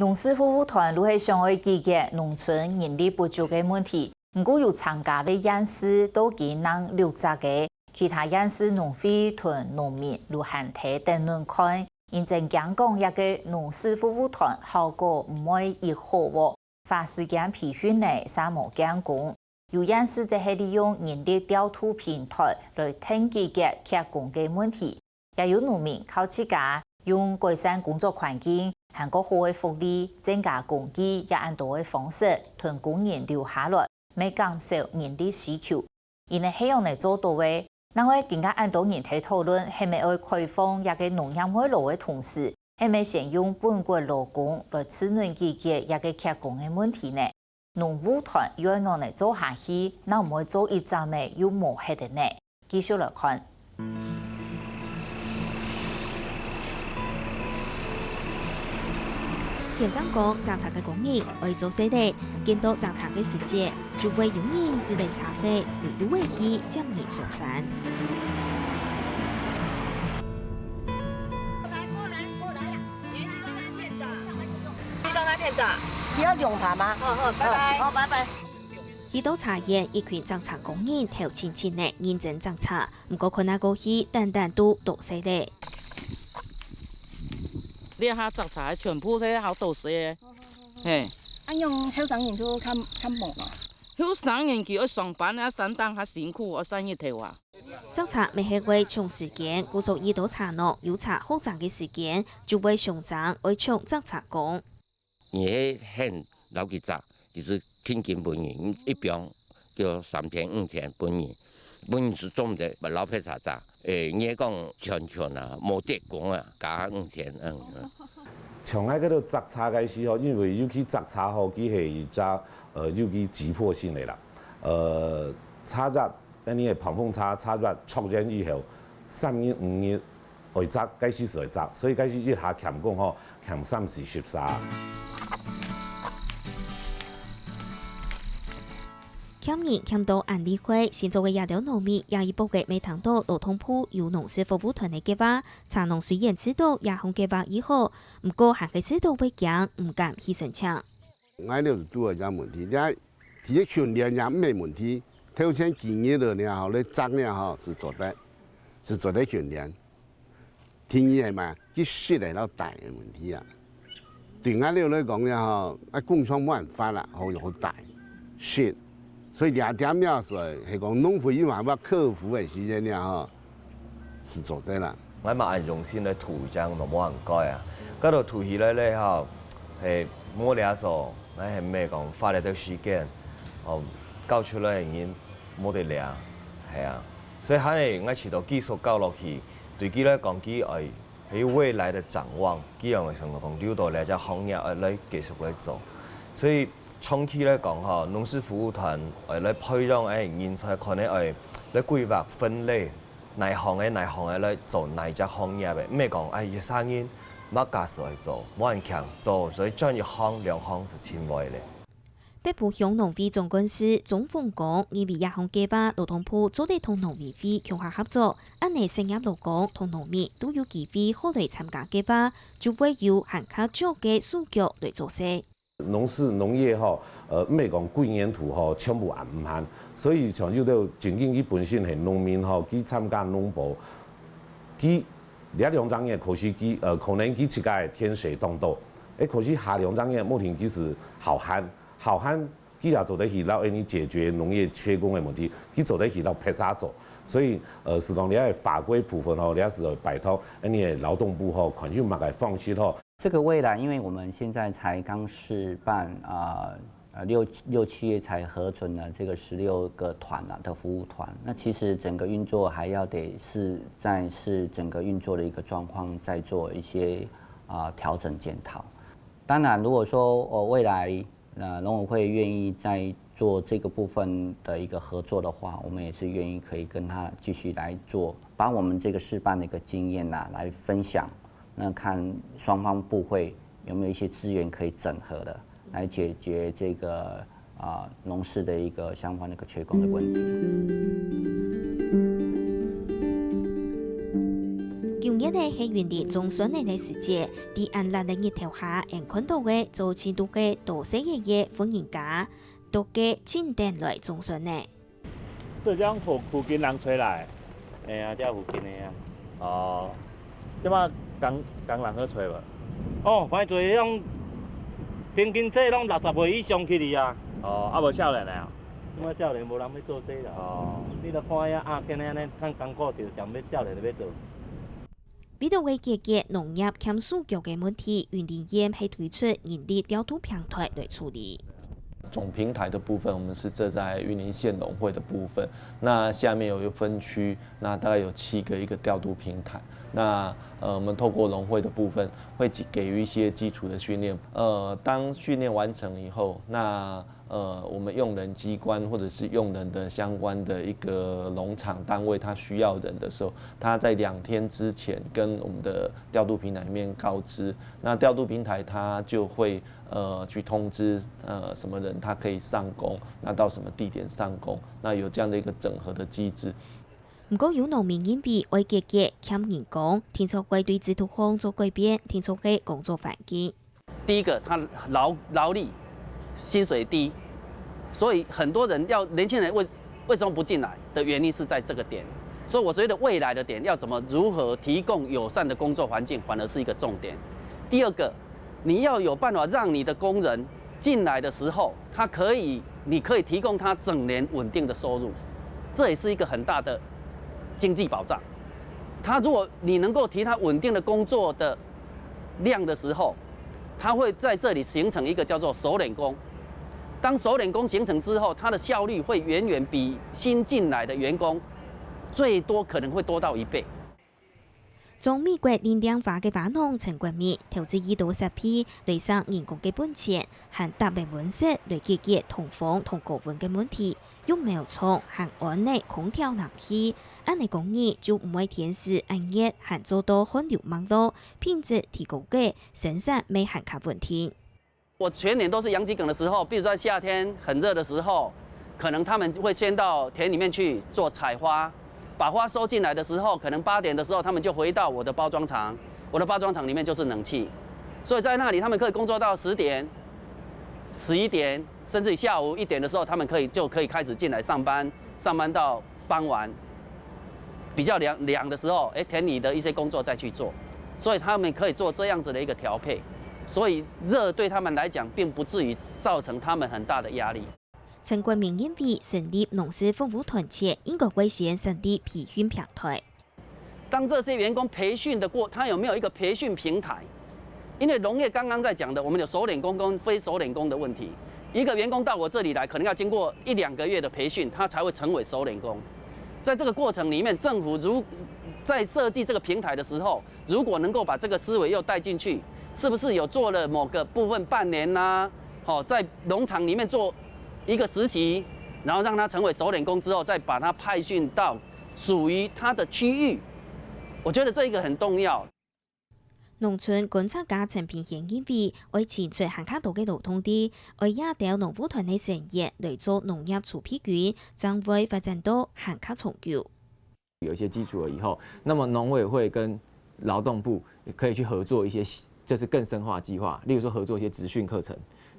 农事服务团如系想要解决农村人力不足嘅问题，唔过有参加嘅人士都几人60个，其他人士农会同农民如限体等论看，认真讲讲一个农事服务团效果唔会越好喎，花时间培训呢，啥冇讲工。有人士就系利用人力调度平台来听解决客工嘅问题，也有农民靠自家用改善工作环境。韩国好嘅福利、增加工资，也按多嘅方式，同工人留下来，未减少人力需求。因为希望嚟做到嘅，那我更加按多人去讨论，係咪要開放一個農業會路嘅同時，係咪先用本國勞工來支援解決一個客工嘅問題呢？農務團要按嚟做下去，那唔會做一陣嘅有磨合嘅呢？繼續來看。田長講，政策嘅工人為做細地，見到政策嘅時節，就會有人是嚟查嘅，如有危險，將人送山。去到哪邊找？需要兩排嗎？好，拜拜。好，拜拜。去到查驗，一群政策工人頭前前嘅認真政策，唔過佢那個去單單都讀細地。你下摘茶全部都好多些，嘿。按用後生人都較忙啊。後生人佢要上班啊，上班較辛苦，我生一條啊。政策未係為長時間，故作遇到查諾要查好長嘅時間，就為上漲為長政策講。而係很老幾雜，就是天經本源，一邊叫3天5天本源是種的老皮查雜。你講全啊，冇得講啊，加5天從嗰個摘茶開始吼，因為尤其摘茶吼，佢係一隻尤其急迫性嘅啦。茶葉，呢個蓬風茶葉出現以後，3日5日會摘，開始就會摘，所以開始一下欠講吼，欠30、14。今年欠到安理會，先做嘅亞條農民也已報嘅未談到勞動部有農事服務團嘅計劃，茶農雖然知道亞項計劃以後，唔過還係知道會驚，唔敢去申請。我就是做一個問題，你自己訓練也沒問題，頭先幾年的呢，你摘呢是做得訓練，第二係嘛，佢識嚟到大嘅問題啊。對我哋嚟講呢，工廠冇辦法啦，好大識。所以2點呢係講農會因為要克服嘅時間呢，是做得啦。我嘛按用心來塗漿，就冇人改啊。嗰度塗起來咧嚇，係冇倆做，我係咩講花了啲時間，搞出來嘅嘢冇得倆，係啊。所以喺嚟我遲到技術教落去，對佢嚟講佢係未來嘅展望，佢樣嘅上講留到嚟隻行業嚟繼續嚟做，所以。長期嚟講，農事服務團嚟培養人才，可能嚟規劃分類，哪行嘅嚟做哪隻行業嘅，唔係講一生人乜家事嚟做，冇人強做，所以將一行兩行是前位嘅。北部鄉農會總幹事總鳳講，因為亞項計劃勞動部早地同農委會強化合作，安尼成業勞工同農民都有機會可嚟參加計劃，就會有限較少嘅數據嚟做事。農業吼，唔係講幾年圖吼，全部也唔限，所以像有到正經佢本身係農民吼，佢參加農保，佢呢2張嘢可是佢可能佢自家係天水當道，可是下2張嘢目前佢是好慳，佢也做得起到你解決農業缺工嘅問題，佢做得起到拍沙做，所以是講你係法規部分吼，你係是拜託你嘅勞動部吼，權就嘛該放棄吼。這個未來，因為我們現在才剛試辦6、7月才核准了這個16個團的服務團，那其實整個運作還要得是整個運作的一個狀況，再做一些調整檢討。當然，如果說未來農委會願意再做這個部分的一個合作的話，我們也是願意可以跟他繼續來做，把我們這個試辦的一個經驗來分享。那看雙方部會有沒有一些資源可以整合的，來解決這個農事的一個相關的一個缺工的問題。日呢係原地中旬嘅時節，啲暗冷嘅日頭下，人看到嘅做前度嘅多些爺爺歡迎家，都嘅進店來中旬呢。這將附近人吹來，啊，這附近的啊。哦，即馬工人去吹無？哦，歹做種平均這攏60歲以上去哩啊。哦，啊無少年啊？即馬少年無人要做這啦。哦，你著看遐今日安尼趁艱苦着，上要少年就要做。為到為解決農業欠數據嘅問題，雲林縣係推出人力調度平台來處理。總平台的部分，我們是設在雲林縣農會的部分。那下面有一個分區，那大概有7個一個調度平台。那我們透過農會的部分，會給予一些基礎的訓練。當訓練完成以後，那我們用人機關或者是用人的相關的一個農場單位，他需要人的時候，他在2天之前跟我們的調度平台裡面告知，那調度平台他就會去通知什麼人他可以上工，那到什麼地點上工，那有這樣的一個整合的機制。唔過有農民因為為解決欠人工，提出會對制度上做改變，提出嘅工作環境。第一個，他勞力薪水低，所以很多人年輕人為什麼不進來的原因是在這個點。所以我覺得未來的點要如何提供友善的工作環境，反而是一個重點。第二個，你要有辦法讓你的工人進來的時候，你可以提供他整年穩定的收入，這也是一個很大的經濟保障。如果你能夠提他穩定的工作的量的時候，他會在這裡形成一個叫做熟練工。當熟練工形成之後，他的效率會遠遠比新進來的員工最多可能會多到1倍。從美國lin量化嘅華農陳國民投資2到10批，嚟上人工嘅本錢，和特別溫室嚟解決通風同高溫嘅問題，用苗蟲和安內空調冷氣，安內工業就唔會天時暗熱，和做到汗流忙碌，品質提高嘅生產沒限卡問題。我全年都是陽基梗的時候，比如在夏天很熱的時候，可能他們會先到田裡面去做採花。把花收進來的時候，可能8點的時候，他們就回到我的包裝廠。我的包裝廠裡面就是冷氣，所以在那裡他們可以工作到10點、11點，甚至下午1點的時候，他們就可以開始進來上班，上班到傍晚比較涼的時候，田裡的一些工作再去做，所以他們可以做這樣子的一個調配，所以熱對他們來講並不至於造成他們很大的壓力。陳國民因為成立農事服務團體，應該會先成立培訓平台。當這些員工培訓的過，他有沒有一個培訓平台？因為農業剛剛在講的，我們有熟練工跟非熟練工的問題。一個員工到我這裡來，可能要經過1-2個月的培訓，他才會成為熟練工。在這個過程裡面，政府在設計這個平台的時候，如果能夠把這個思維又帶進去，是不是有做了某個部分半年啦？在農場裡面做一個實習，然後讓他成為熟練工之後，再把他派訓到屬於他的區域，我覺得這一個很重要。農村觀察家陳平賢認為，為前出行卡道嘅勞動力，為亞調農務團體成員來做農業儲備金，將會發展到行卡重構。有一些基礎了以後，那麼農委會跟勞動部也可以去合作一些，就是更深化計劃，例如說合作一些職訓課程。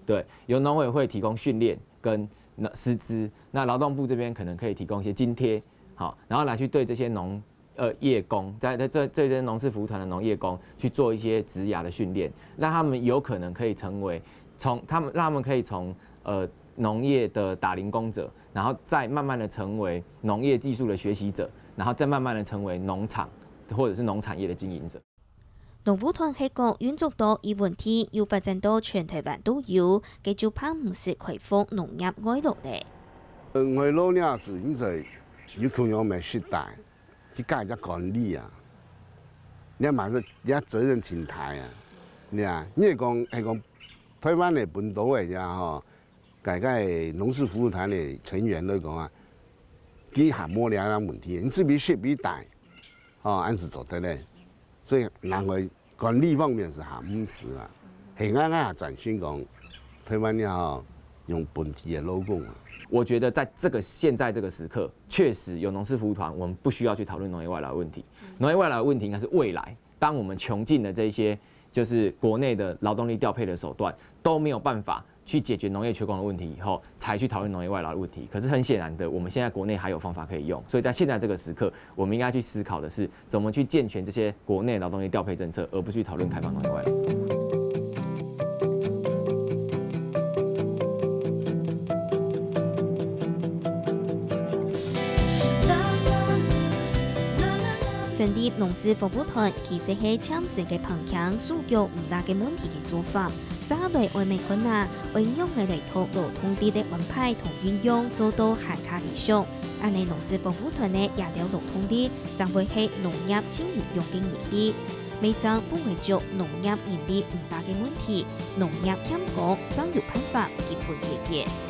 對，由農委會提供訓練跟師資，那勞動部這邊可能可以提供一些津貼，好，然後來去對這些業工，在這些農事服務團的農業工去做一些職涯的訓練，讓他們有可能可以成為讓他們可以從農業的打零工者，然後再慢慢的成為農業技術的學習者，然後再慢慢的成為農場或者是農產業的經營者。農務團係講運作到依問題，要發展到全台灣都有，繼續怕唔是開放農業外勞咧。外勞呢是現在有可能咪時代去教人家管理啊，你嘛是人家責任心態啊，你係講台灣的本島嘅呀吼，大概農事服務團的成員來講啊，佢係冇兩樣問題，你是比學比大，按是做得咧。所以人為管理方面是下唔是啦，係啱啱展現講台灣呢用本地的老公啊。我觉得在现在这个时刻，确实有农事服务团，我们不需要去讨论农业外劳的问题。农业外劳的问题应该是未来，当我们穷尽了这些就是国内的劳动力调配的手段都没有办法去解决农业缺工的问题以后，才去讨论农业外劳的问题。可是很显然的，我们现在国内还有方法可以用，所以在现在这个时刻，我们应该去思考的是怎么去健全这些国内劳动力调配政策，而不去讨论开放农业外劳。成立农事服务团其实係참食嘅彭強訴求唔大嘅問題嘅做法，相對為美困難，運用嘅嚟套勞動力嘅安排同運用做到行卡理想。安尼農事服務團嘅亞條勞動力將會係農業輕易用嘅人力，未將不會做農業人力唔大嘅問題，農業欠工將有辦法基本解決。